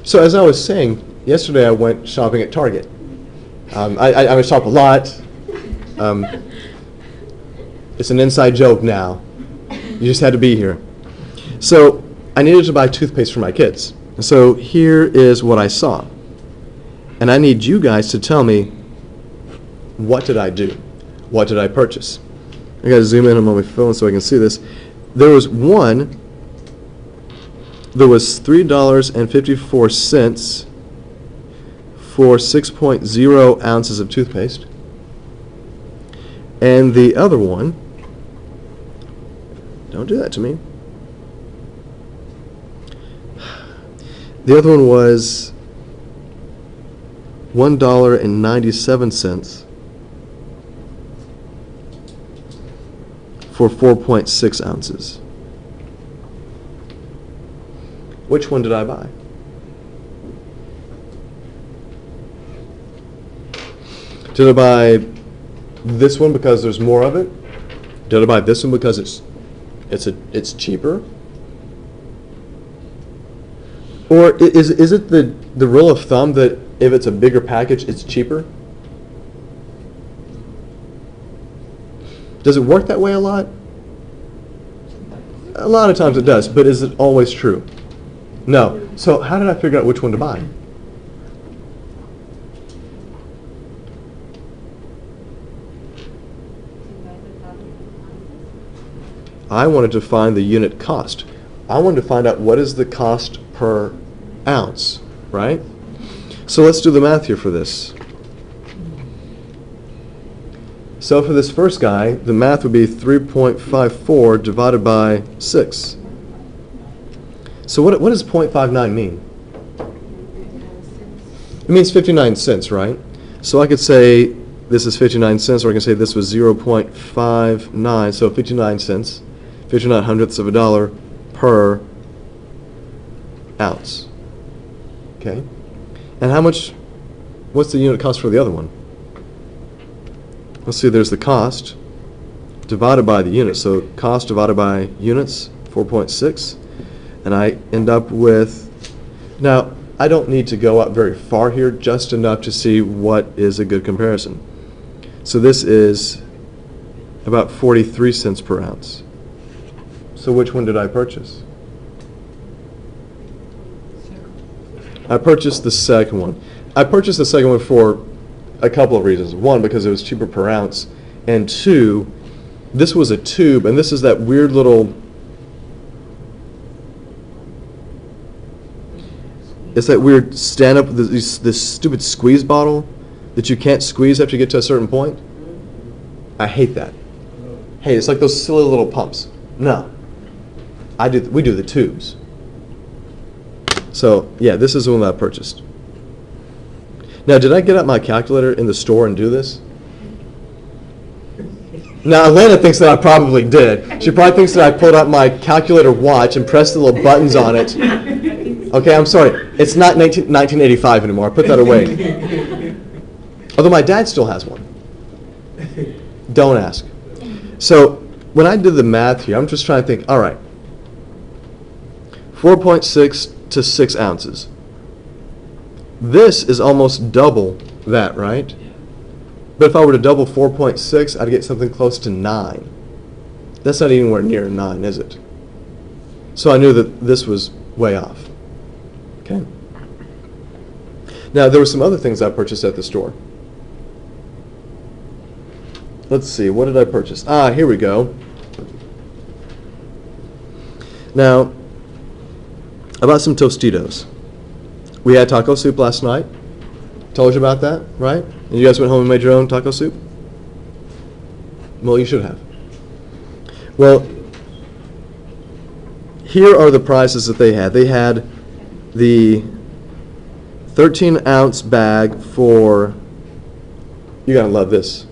So as I was saying, yesterday I went shopping at Target. I shop a lot. It's an inside joke now. You just had to be here. So I needed to buy toothpaste for my kids. So here is what I saw. And I need you guys to tell me, what did I do? What did I purchase? I got to zoom in on my phone so I can see this. There was $3.54 for 6.0 ounces of toothpaste. And the other one, don't do that to me. The other one was $1.97 for 4.6 ounces. Which one did I buy? Did I buy this one because there's more of it? Did I buy this one because it's cheaper? Or is it the rule of thumb that if it's a bigger package, it's cheaper? Does it work that way a lot? A lot of times it does, but is it always true? No. So how did I figure out which one to buy? I wanted to find the unit cost. I wanted to find out what is the cost per ounce, right? So let's do the math here for this. So for this first guy, the math would be 3.54 divided by 6. So what does 0.59 mean? It means 59 cents, right? So I could say this is 59 cents, or I can say this was 0.59, so 59 cents, 59 hundredths of a dollar per ounce. Okay? And what's the unit cost for the other one? Let's see, there's the cost divided by the unit. So cost divided by units, 4.6. And I end up with, now I don't need to go up very far here, just enough to see what is a good comparison. So this is about 43 cents per ounce. So which one did I purchase? I purchased the second one. I purchased the second one for a couple of reasons. One, because it was cheaper per ounce, and two, this was a tube, and this is that weird little, it's that weird stand-up, this stupid squeeze bottle that you can't squeeze after you get to a certain point. I hate that. Hey, it's like those silly little pumps. No. We do the tubes. So, yeah, this is the one that I purchased. Now, did I get out my calculator in the store and do this? Now, Elena thinks that I probably did. She probably thinks that I pulled out my calculator watch and pressed the little buttons on it. Okay, I'm sorry. It's not 1985 anymore. I put that away. Although my dad still has one. Don't ask. So, when I did the math here, I'm just trying to think, all right, 4.6 to 6 ounces. This is almost double that, right? But if I were to double 4.6, I'd get something close to 9. That's not anywhere near 9, is it? So I knew that this was way off. Okay. Now, there were some other things I purchased at the store. Let's see, what did I purchase? Here we go. Now, I bought some Tostitos. We had taco soup last night. Told you about that, right? And you guys went home and made your own taco soup? Well, you should have. Well, here are the prices that they had. They had the 13-ounce bag for, you gotta love this,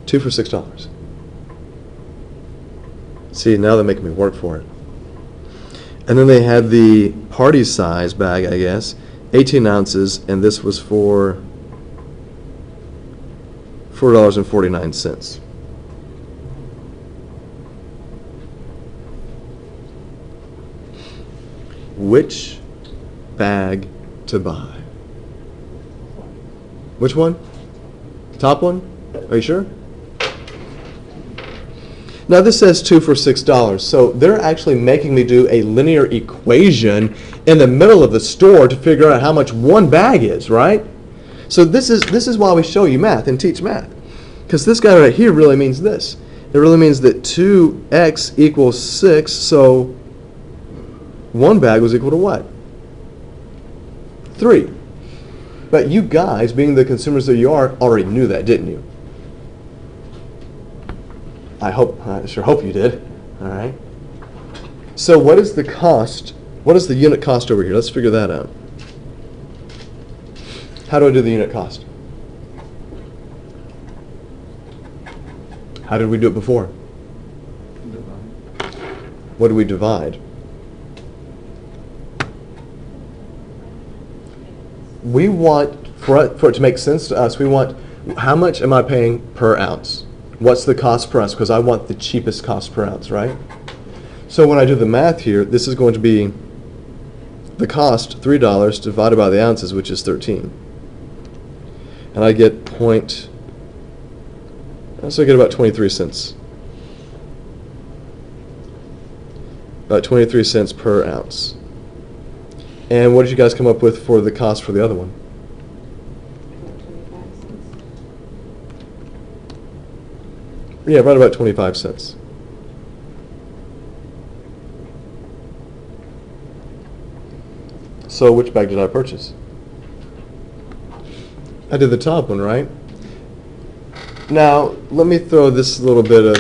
$2 for $6. See, now they're making me work for it. And then they had the party size bag, I guess, 18 ounces, and this was for $4.49. which bag to buy. Which one? Top one? Are you sure? Now this says 2 for $6, so they're actually making me do a linear equation in the middle of the store to figure out how much one bag is, right? So this is why we show you math and teach math. Because this guy right here really means this. It really means that 2x equals 6, so one bag was equal to what? 3. But you guys, being the consumers that you are, already knew that, didn't you? I sure hope you did. All right. So what is the cost? What is the unit cost over here? Let's figure that out. How do I do the unit cost? How did we do it before? What do we divide? We want, for it to make sense to us, we want, how much am I paying per ounce? What's the cost per ounce? Because I want the cheapest cost per ounce, right? So when I do the math here, this is going to be the cost, $3, divided by the ounces, which is 13. And I get so I get about 23 cents. About 23 cents per ounce. And what did you guys come up with for the cost for the other one? Yeah, right about 25 cents. So which bag did I purchase? I did the top one, right? Now, let me throw this little bit of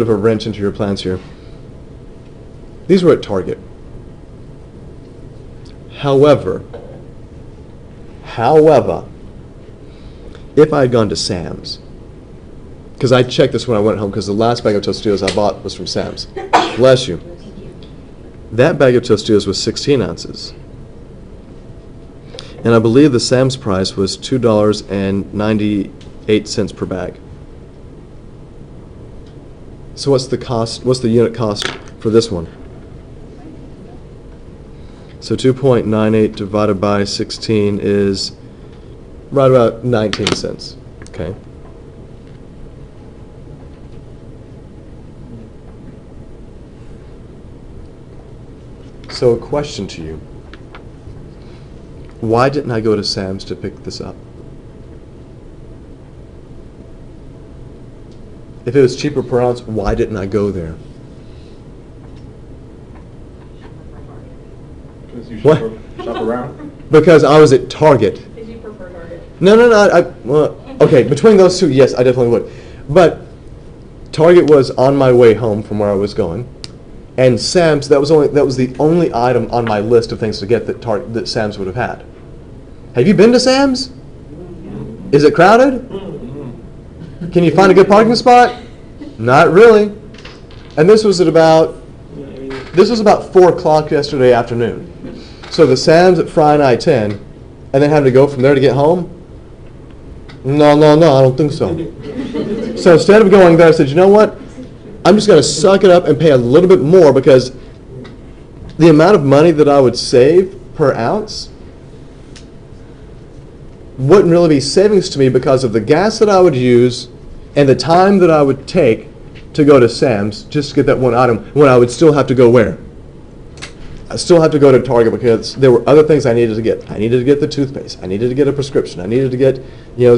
a wrench into your plans here. These were at Target. However, if I had gone to Sam's, because I checked this when I went home, because the last bag of Tostitos I bought was from Sam's. Bless you. That bag of Tostitos was 16 ounces. And I believe the Sam's price was $2.98 per bag. So what's the cost? What's the unit cost for this one? So 2.98 divided by 16 is right about 19 cents. Okay. So a question to you. Why didn't I go to Sam's to pick this up? If it was cheaper per ounce, why didn't I go there? Because you What? shop around. Because I was at Target. Because you prefer Target. No. Well, okay, between those two, yes, I definitely would. But Target was on my way home from where I was going, and Sam's, that was the only item on my list of things to get that Sam's would have had. Have you been to Sam's? Is it crowded? Can you find a good parking spot? Not really. And this was about 4 o'clock yesterday afternoon. So the Sam's at Fry and I-10, and then having to go from there to get home? No, I don't think so. So instead of going there, I said, you know what? I'm just going to suck it up and pay a little bit more, because the amount of money that I would save per ounce wouldn't really be savings to me because of the gas that I would use and the time that I would take to go to Sam's just to get that one item, when I would still have to go where? I still have to go to Target because there were other things I needed to get. I needed to get the toothpaste. I needed to get a prescription. I needed to get,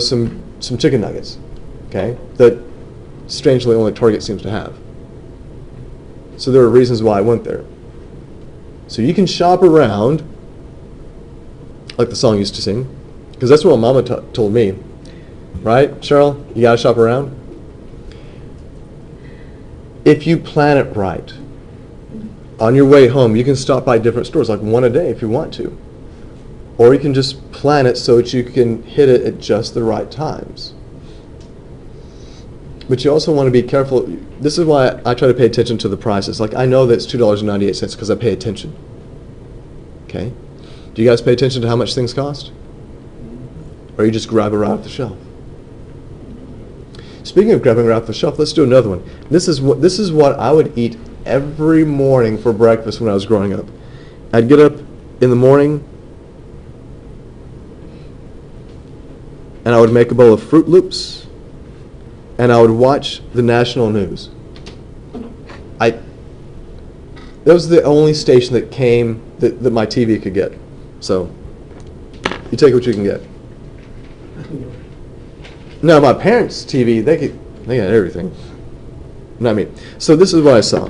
some chicken nuggets, okay, that strangely only Target seems to have. So there are reasons why I went there. So you can shop around, like the song used to sing, because that's what Mama told me, right, Cheryl? You gotta shop around. If you plan it right, on your way home, you can stop by different stores, like one a day if you want to. Or you can just plan it so that you can hit it at just the right times. But you also want to be careful. This is why I try to pay attention to the prices. Like, I know that it's $2.98 because I pay attention. Okay? Do you guys pay attention to how much things cost? Or you just grab it right off the shelf? Speaking of grabbing it off the shelf, let's do another one. This is what I would eat every morning for breakfast when I was growing up. I'd get up in the morning, and I would make a bowl of Fruit Loops, and I would watch the national news. That was the only station that came that my TV could get. So you take what you can get. No, my parents' TV, they got everything. Not me. So this is what I saw.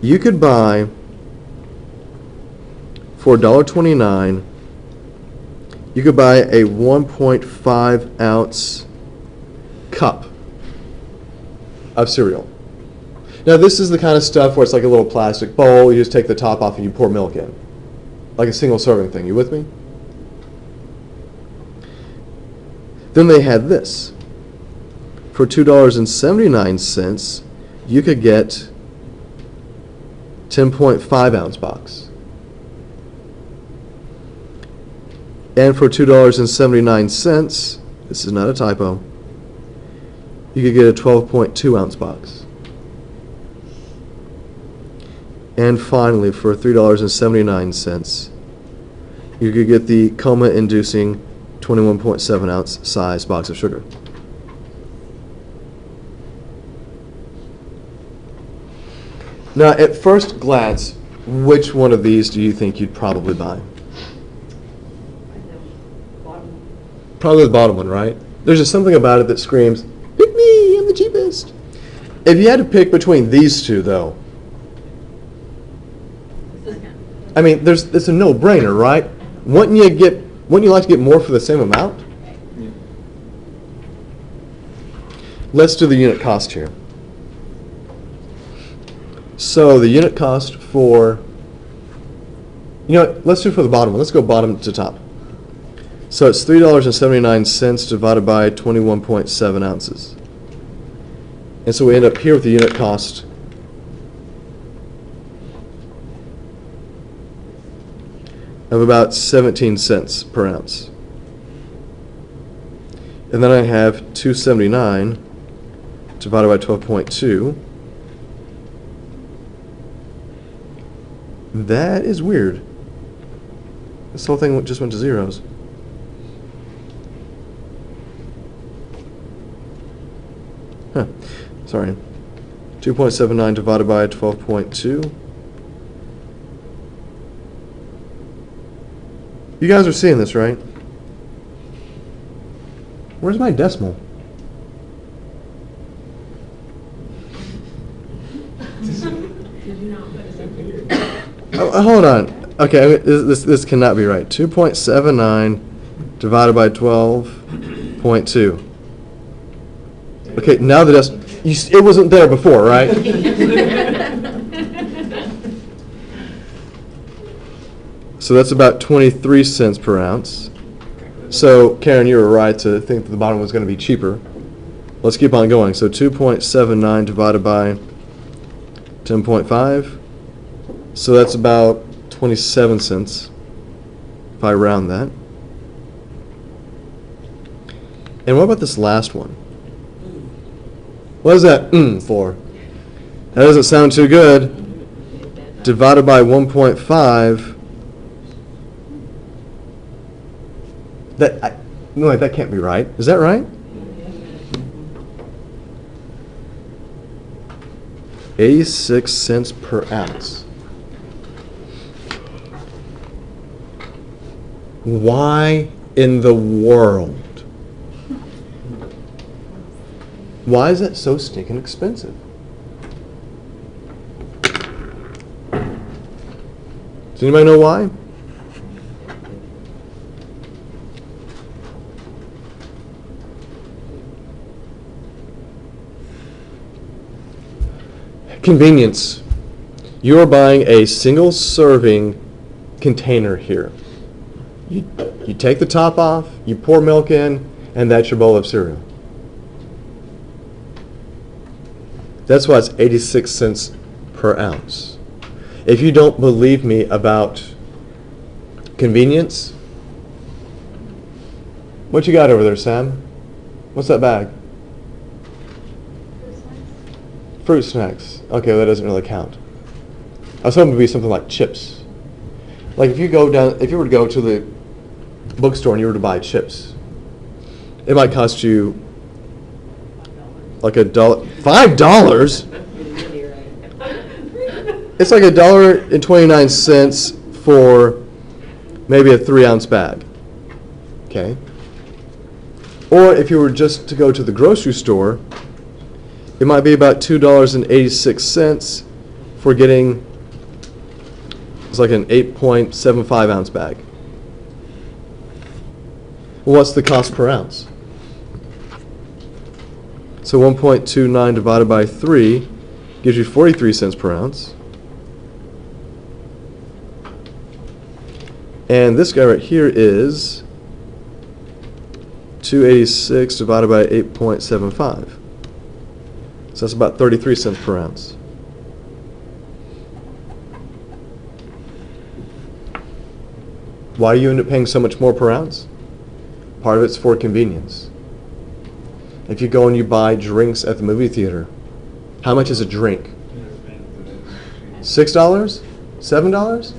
You could buy for $1.29, you could buy a 1.5 ounce cup of cereal. Now this is the kind of stuff where it's like a little plastic bowl, you just take the top off and you pour milk in. Like a single serving thing. You with me? Then they had this. For $2.79, you could get 10.5 ounce box. And for $2.79, this is not a typo, you could get a 12.2 ounce box. And finally, for $3.79, you could get the coma-inducing 21.7 ounce size box of sugar. Now, at first glance, which one of these do you think you'd probably buy? Probably the bottom one, right? There's just something about it that screams, pick me, I'm the cheapest. If you had to pick between these two, though, I mean, it's a no-brainer, right? Wouldn't you like to get more for the same amount? Yeah. Let's do the unit cost here. So the unit cost for, let's do it for the bottom one. Let's go bottom to top. So it's $3.79 divided by 21.7 ounces. And so we end up here with the unit cost of about 17 cents per ounce. And then I have $2.79 divided by 12.2. That is weird. This whole thing just went to zeros. Huh. Sorry. 2.79 divided by 12.2. You guys are seeing this, right? Where's my decimal? Oh, hold on. Okay, this cannot be right. 2.79 divided by 12.2. Okay, now the decimal. It wasn't there before, right? So that's about 23 cents per ounce. So, Karen, you were right to think that the bottom was going to be cheaper. Let's keep on going. So 2.79 divided by 10.5. So that's about 27 cents, if I round that. And what about this last one? What is that for? That doesn't sound too good. Divided by 1.5. No, that can't be right. Is that right? 86 cents per ounce. Why in the world? Why is that so stinking expensive? Does anybody know why? Convenience. You are buying a single serving container here. You take the top off, you pour milk in, and that's your bowl of cereal. That's why it's 86 cents per ounce. If you don't believe me about convenience, what you got over there, Sam? What's that bag? Fruit snacks. Okay, that doesn't really count. I was hoping it would be something like chips. Like if you were to go to the bookstore and you were to buy chips, it might cost you like $5. It's like $1.29 for maybe a 3-ounce bag. Okay. Or if you were just to go to the grocery store, it might be about $2.86 for getting, it's like an 8.75 ounce bag. Well, what's the cost per ounce? So 1.29 divided by 3 gives you 43 cents per ounce. And this guy right here is 286 divided by 8.75. So that's about 33 cents per ounce. Why do you end up paying so much more per ounce? Part of it's for convenience. If you go and you buy drinks at the movie theater, how much is a drink? $6? $7?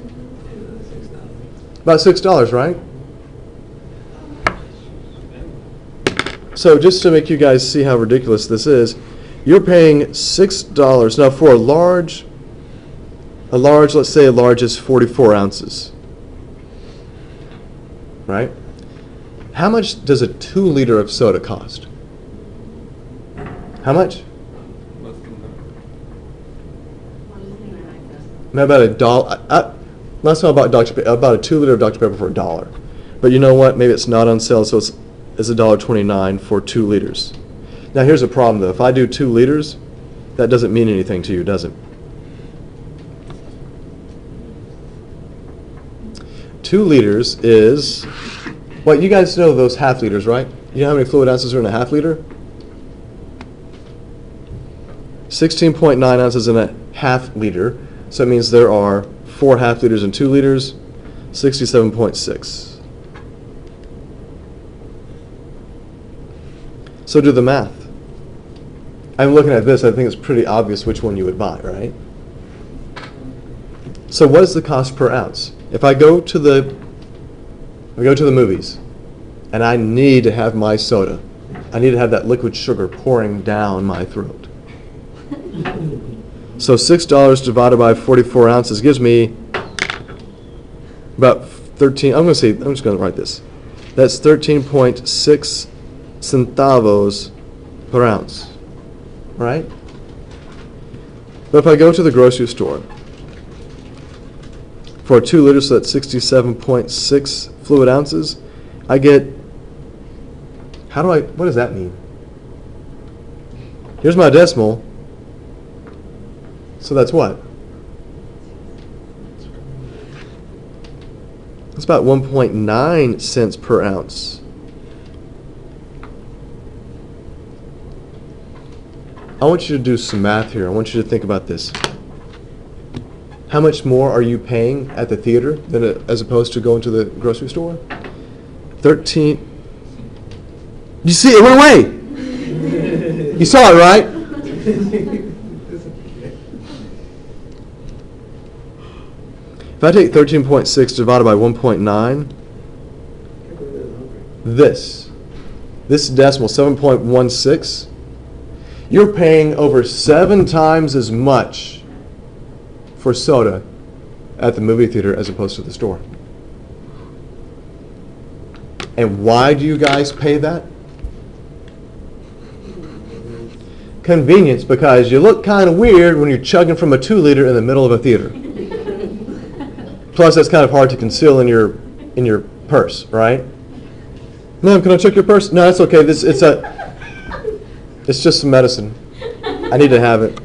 About $6, right? So just to make you guys see how ridiculous this is, you're paying $6. Now for a large, let's say a large is 44 ounces. Right? How much does a 2 liter of soda cost? How much? About $1. Last time I bought about a 2 liter of Dr. Pepper for $1. But you know what? Maybe it's not on sale, so it's $1.29 for 2 liters. Now here's a problem though. If I do 2 liters, that doesn't mean anything to you, does it? 2 liters is, well, you guys know those half liters, right? You know how many fluid ounces are in a half liter? 16.9 ounces in a half liter. So it means there are 4 half liters and 2 liters, 67.6. So do the math. I'm looking at this, I think it's pretty obvious which one you would buy, right? So what is the cost per ounce? If I go to the movies and I need to have my soda, I need to have that liquid sugar pouring down my throat. So $6 divided by 44 ounces gives me about 13, I'm just going to write this. That's 13.6 centavos per ounce, right? But if I go to the grocery store, for 2 liters, so that's 67.6 fluid ounces, I get, what does that mean? Here's my decimal. So that's what? That's about 1.9 cents per ounce. I want you to do some math here. I want you to think about this. How much more are you paying at the theater than as opposed to going to the grocery store? 13. You see, it went away. You saw it, right? If I take 13.6 divided by 1.9, this decimal, 7.16, you're paying over 7 times as much for soda at the movie theater as opposed to the store. And why do you guys pay that? Convenience, because you look kind of weird when you're chugging from a 2 liter in the middle of a theater. Plus, that's kind of hard to conceal in your purse, right? Ma'am, can I check your purse? No, that's okay. It's just some medicine. I need to have it.